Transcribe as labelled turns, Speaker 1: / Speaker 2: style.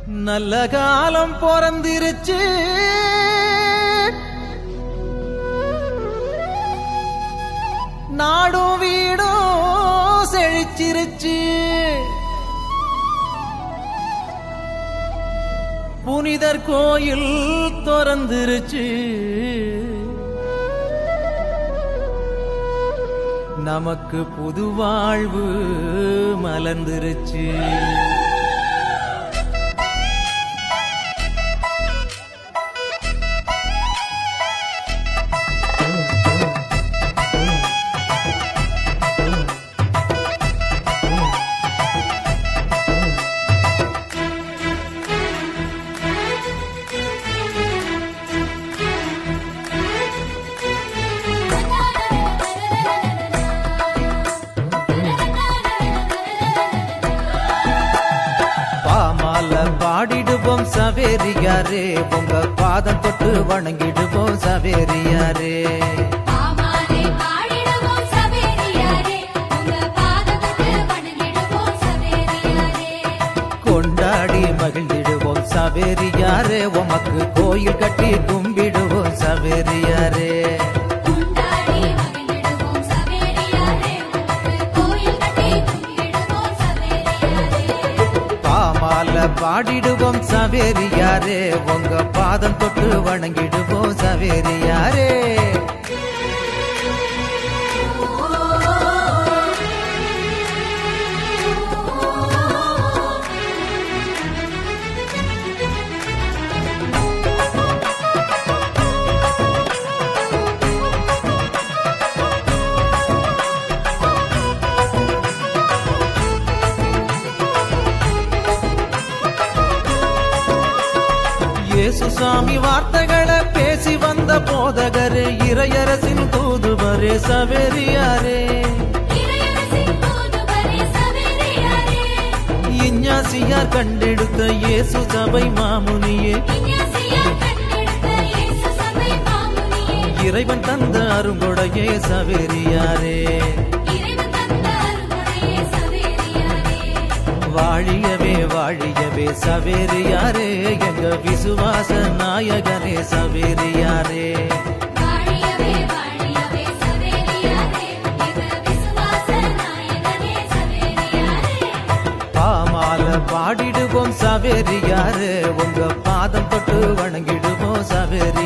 Speaker 1: நல்ல காலம் பொறந்திருச்சு, நாடும் வீடும் செழிச்சிருச்சு. புனிதர் கோயில் திறந்துருச்சு, நமக்கு புது வாழ்வு மலர்ந்துருச்சு. பாடிடுவோம் சவேரியாரே, உங்க பாதம் தொட்டு வணங்கிடுவோம் சவேரியாரே. கொண்டாடி மகிழ்ந்திடுவோம் சவேரியாரே, உமக்கு கோயில் கட்டி கும்பிடுவோம் சவேரியாரே. பாடிடுவோம் சவேரியாரே, உங்க பாதம் தொட்டு வணங்கிடுவோம் சவேரியாரே. இயேசுசாமி வார்த்தைகளை பேசி வந்த போதகரே, இறையரசின் தூதுவரே சவேரியாரே. இஞ்ஞாசியார் கண்டெடுத்த இயேசு சபை மாமுனியே, இறைவன் தந்த அருங்கொடையே சவேரியாரே. வாழியவே வாழியவே சவேரியாரே, எங்க விசுவாச நாயகனே சவேரியாரே. பாமால பாடிடுவோம் சவேரியாரே, உங்க பாதம் தொட்டு வணங்கிடுவோம் சவேரி.